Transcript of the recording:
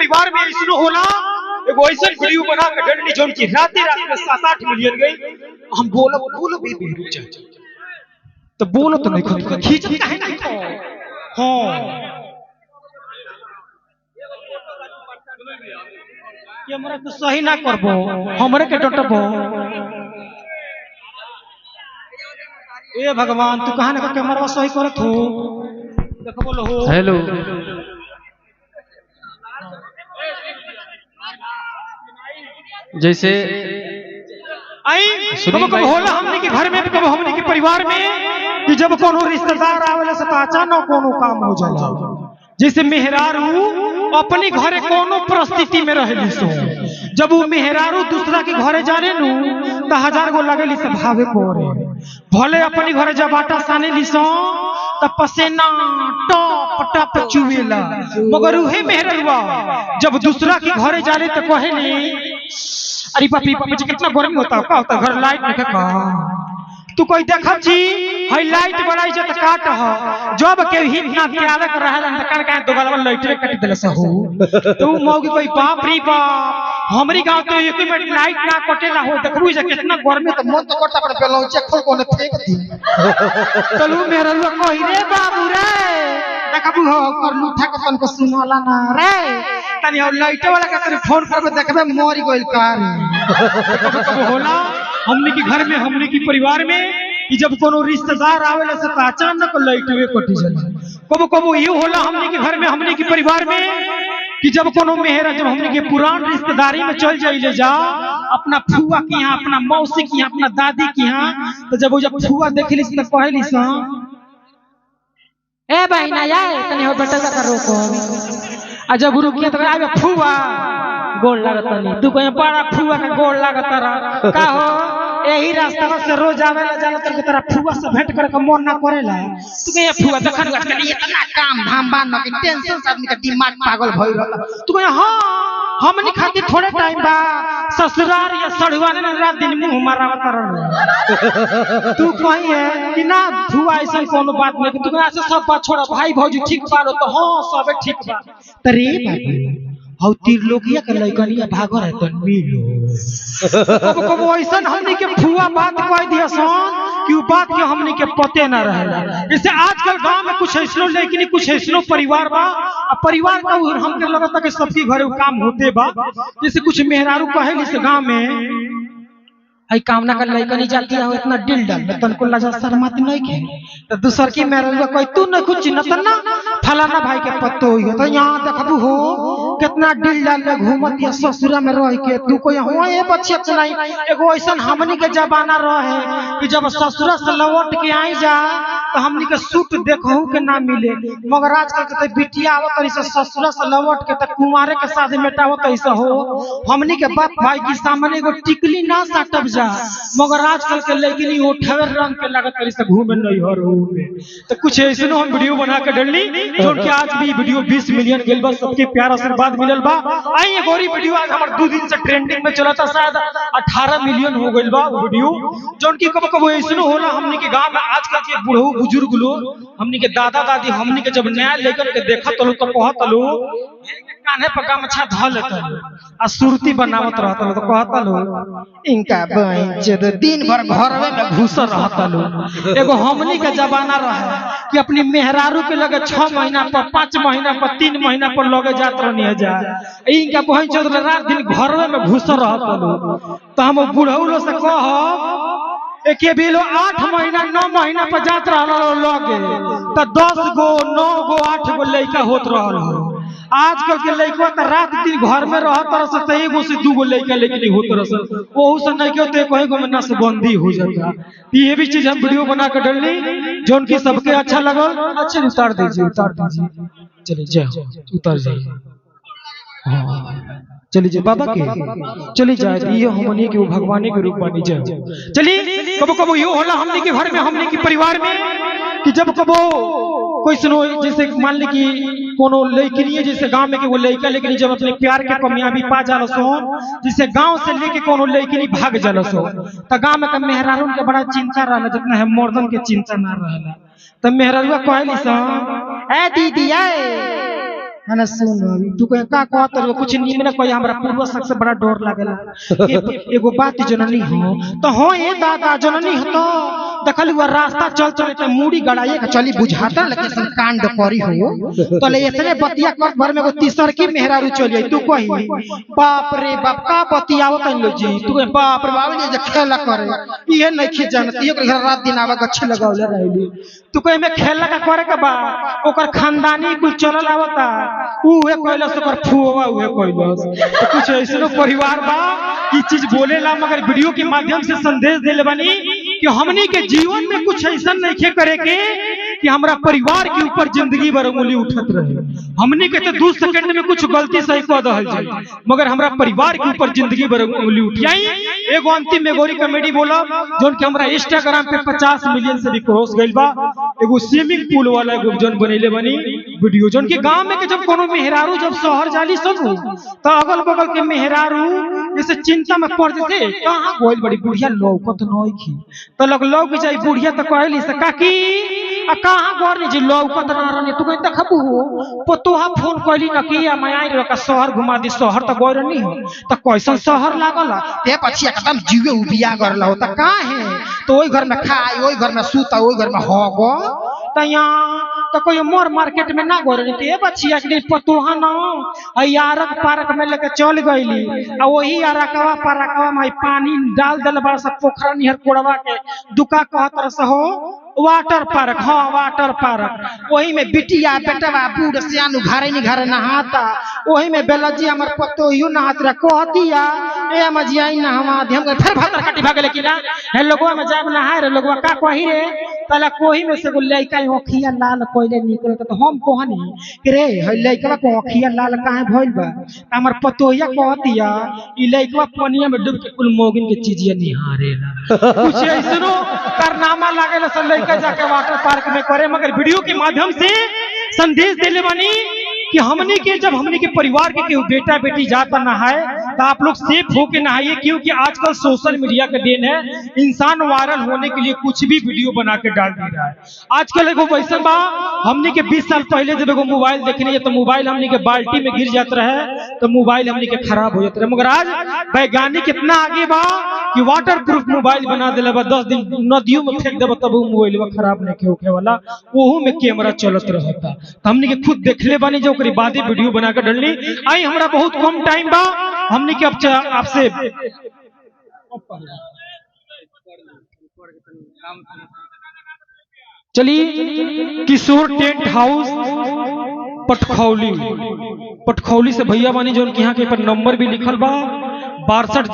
परिवार में इसनो होला एगो ऐसा वीडियो बना के डलनी जोन की रात में 7-8 मिलियन गई। हम बोलो बेबी रुक जा तो बोलो तो नहीं खुद खींच काहे नहीं हां ये हमरा तो सही ना करबो हमरे के डटबो ए भगवान तू कहां ना कैमरा सही करत हो देखो बोलो हेलो जैसे आई कब होला हमने के घर में कब हमने के परिवार में कि जब कोनो रिश्तेदार आवेला से अचानक कोनो काम हो जाला जैसे मेहरारू अपने घरे कोनो परिस्थिति में रहेली सो जब वो मेहरारू दूसरा के घरे जाने नु त 1000 गो लगेली से भावे पड़े भले अपने घरे जब आटा साने लिसो त पसेना टप टप चुवेला मगर उहे मेहरारूआ जब दूसरा के घरे जाले त कहेली अरे पापी पापी कितना गर्मी होता का होता घर लाइट नहीं का तू कोई देखब जी हई लाइट बढ़ाई जे त काट ह जब के हित ना प्यारे कर रहल त कर का दोगलवा लाइट काट देले से हो तू मौगी कोई बाप रे बाप हमरी गांव तो एक मिनट लाइट ना कटेला हो देखबू जे कितना गर्मी त मन तो करता पर बेलौचे खोल कोने फेंक दी चलू मेरा लोग कहि रे बाबू रे देखबू हो कर लूठा के तन को सुनाला ना रे तनी और लाइट वाला के तेरे फोन करबे देखबे मरी गइल कार कब होला हमने के घर में हमने के परिवार में कि जब कोनो रिश्तेदार आवेला से अचानक लाइटवे कटी जाला कब कब ये होला हमने के घर में हमने के परिवार में कि जब कोनो मेहरा जब हमने के पुरान रिश्तेदारी में चल जाइले जा अपना फुआ के यहाँ अपना मौसी के यहाँ अपना दादी के यहाँ तो जब फुआ देखली से कहली सा ए बहिना यार तनी हो बेटा का रोको आ जब रुकिए तो आवे फुआ गोल लागतनी तू कहीं बड़ा फुआ का गोल लागतरा का हो यही रास्ता से रोज आवेला जाला तर तेरा फुआ से भेंट करे के मन ना करेला तू कहीं फुआ देखन आजकल इतना काम धाम बा न कि टेंशन से आदमी का दिमाग पागल भइल रहता तू कहीं हां हमनी खातिर थोड़े टाइम बा ससुराल या सड़ुआने ने रात दिन मुंह मारावत रहल तू कहीं है कि ना फुआ ऐसा कोनो बात नहीं तू कहीं ऐसे सब बात छोड़ा भाई भौजी ठीक बालो तो हां सब ठीक बा तरे बाबू हौ तिरलोकिया के लइकनिया भागो रहे तन मिलो कब कब ऐसा हमनी के फुआ बात कह दिया सन कि उ बात के हमनी के पते ना रहेला जैसे आजकल गांव में कुछ ऐसनो लेकिन कुछ ऐसनो परिवार बा आ परिवार का हमके लगता कि सबके घरे काम होते बा जैसे कुछ मेहरारू कहेली से गांव में आई कामना कर लइकनी जाती है इतना दिल डाल तन को लजा शर्माती नहीं के तो दूसर की मेहरारू कोई तू न कुछ चिन्हत ना फलाना भाई के पत्तो होई तो यहां देखबू हो कितना दिल डाल ले घूमत या ससुरा में रह के तू कोई हो ए बच्चे नहीं एगो ऐसन हमनी के जमाना रहे कि जब ससुरा से लौट के आई जा तो हमनी के सूट देखहु के ना मिले मगर आजकल के बिटिया आवत तरी से ससुरा से लौट के त कुमारे के साथ मेटावत ऐसा हो हमनी के बाप भाई के सामने एगो टिकली ना साटब जा मगर आजकल के लेकिन वो ठवर रंग के लागत करी से घूमे नहीं हो रहे तो कुछ ऐसनो हम वीडियो बना के डलनी जो कि आज भी वीडियो 20 मिलियन गेल बा सबके प्यार आशीर्वाद मिलल बा आई गोरी वीडियो आज हमर 2 दिन से ट्रेंडिंग में चला था शायद 18 मिलियन हो गइल बा वीडियो जोन की कब कब ऐसनो होला हमनी के गांव में आजकल के बूढ़ो बुजुर्ग लोग हमनी के दादा दादी हमनी के जब नया लेकर के देखत लो तो कहत लो कान्हे पर गमछा ध लेत आ सुरती बनावत रहत लो तो कहत लो इनका बहन जे दिन भर घरवे में घुसल रहत लो एगो हमनी के जमाना रहे कि अपनी मेहरारू के लगे 6 महीना पर 5 महीना पर 3 महीना पर लगे जात रहनी जा इनका बहन जे रात दिन घरवे में घुसल रहत लो तो हम बूढ़ौलो से कहब एके बेलो 8 महीना 9 महीना पर जात रहल लगे तो 10 गो 9 गो 8 गो लइका होत रहल हो आजकल के लइका त रात दिन घर में रहत तरह से एगो से 2 गो लइका लेकिन होत रह ओहू से नहीं के कहीं गो में नसबंदी हो जाता ये भी चीज हम वीडियो बना के डलनी जोन की सबके अच्छा लगल अच्छे उतार दीजिए चलिए जय उतार जाइए चलिए बाबा के चली जाए ये हमनी के भगवान के रूप बनी जाए चलिए कबो कबो यो होला हमनी के घर में हमनी के परिवार में कि जब कबो कोई सुनो जैसे मान ली कि कोनो लइकनी जैसे गांव में के वो लइका लेकिन जब अपने प्यार के कामयाबी पा जाला सो जैसे गांव से लेके कोनो लइकनी भाग जाला सो त गांव में के मेहरारून के बड़ा चिंता रहला जितना है मर्दन के चिंता ना रहला त मेहरारुआ कहली सा ए दीदी ए है ना। सुन अभी तू कहे का कहत रे कुछ नीम ना कोई हमरा पूर्व शक से बड़ा डर लागेला। एगो बात जननी हो तो हो ए दादा जननी हो तो देखल हुआ रास्ता चल चले तो मूड़ी गड़ाइए के चली बुझाता लेकिन सन कांड करी हो तो ले इतने बतिया कर भर में एगो तीसर की मेहरारू चली तू कही बाप रे बाप का बतियावत लो जी तू कहे बाप रे बाप ने जे खेला करे इहे नहीं खि जानती ओकर घर रात दिन आवा गच्छे लगावले रहली तू कहे में खेला का करे के बा ओकर खानदानी कुल चलल आवता उहे कोइलस ओकर फुवा उहे कोइलस तो कुछ ऐसनो परिवार बा की चीज बोलेला मगर वीडियो के माध्यम से संदेश देले बानी कि हमनी के जीवन में कुछ ऐसा नहीं करे के कि हमरा परिवार के ऊपर जिंदगी भर उंगली उठत रहे। हमनी के तो 2 सेकंड में कुछ गलती सही कह दहल जाए मगर हमरा परिवार के ऊपर जिंदगी भर उंगली उठियाई। एगो अंतिम एगोरी कॉमेडी बोलब जोन के हमरा इंस्टाग्राम पे 50 मिलियन से भी क्रॉस गइल बा। एगो स्विमिंग पूल वाला एगो जोन बनेले बनी वीडियो जोन के गांव में के जब कोनो मेहरारू जब शहर जाली सब तो अगल बगल के मेहरारू जैसे चिंता में पड़ जते कहां गोइल बड़ी बुढ़िया लौकत नई खी तो लौक जाई बुढ़िया तो कहली से काकी आ कहां गोर जी लौकत ना रहनी तू कहीं देखबू पतोहा फोन कहली न कि मैं आई रे का शहर घुमा दी शहर तो गोर नहीं हो तो कैसन शहर लागल ते पछिया एकदम जीवे उबिया करला होता का है तो ओई घर में खाई ओई घर में सूता ओई घर में होगो त यहां तो कोई मोर मार्केट में ना गोर नहीं ते पछिया के पतोहा ना यारक पार्क में लेके चल गईली आ वही यारकवा पार्कवा में पानी डाल दल बड़ा सा पोखरा निहर कोड़वा के दुका कहत रस हो वाटर पार्क। हाँ वाटर पार्क वही में बिटिया बेटवा बूढ़ सियान घरे नहीं घरे नहाता वही में बेलजी हमर पतो यू नहात रे कहतिया ए मजियाई नहवा दे हम फिर भातर काटी भागले कि ना हे लोगवा में जाब नहाए रे लोगवा का कही रे तला कोही में से लइका ओखिया लाल कोइले निकल तो हम कहनी कि रे हे लइकवा को ओखिया लाल काहे भइल बा हमर पतोया कहतिया ई लइकवा पनिया में डूब के कुल मोगिन के चीजिया निहारेला कुछ ऐसनो कारनामा लागेला सब जाके वाटर पार्क में करे मगर वीडियो के माध्यम से संदेश देले बानी कि हमनी के जब हमनी के परिवार के केहू बेटा बेटी जाता नहाए तो आप लोग सेफ होके नहाइए क्योंकि आजकल सोशल मीडिया का देन है इंसान वायरल होने के लिए कुछ भी वीडियो बना के डाल दे रहा है। आजकल एगो वैसा बा हमनी के 20 साल पहले जब एगो मोबाइल देखने है तो मोबाइल हमनी के बाल्टी में गिर जाता रहे तो मोबाइल हमनी के खराब हो जाता रहे मगर आज वैज्ञानिक इतना आगे बा कि वाटर प्रूफ मोबाइल बना दिला बा 10 दिन नदियों में फेंक देबा तब मोबाइल खराब नहीं होके वाला ओहू में कैमरा चलत रहता तो हमनी के खुद देखले बानी जो ओकरी बादे वीडियो बना के डलनी आई हमरा बहुत कम टाइम बा हमनी के अब आपसे चलिए किशोर टेंट हाउस पटखौली से भैया बानी जो यहाँ के पर नंबर भी लिखल बा 62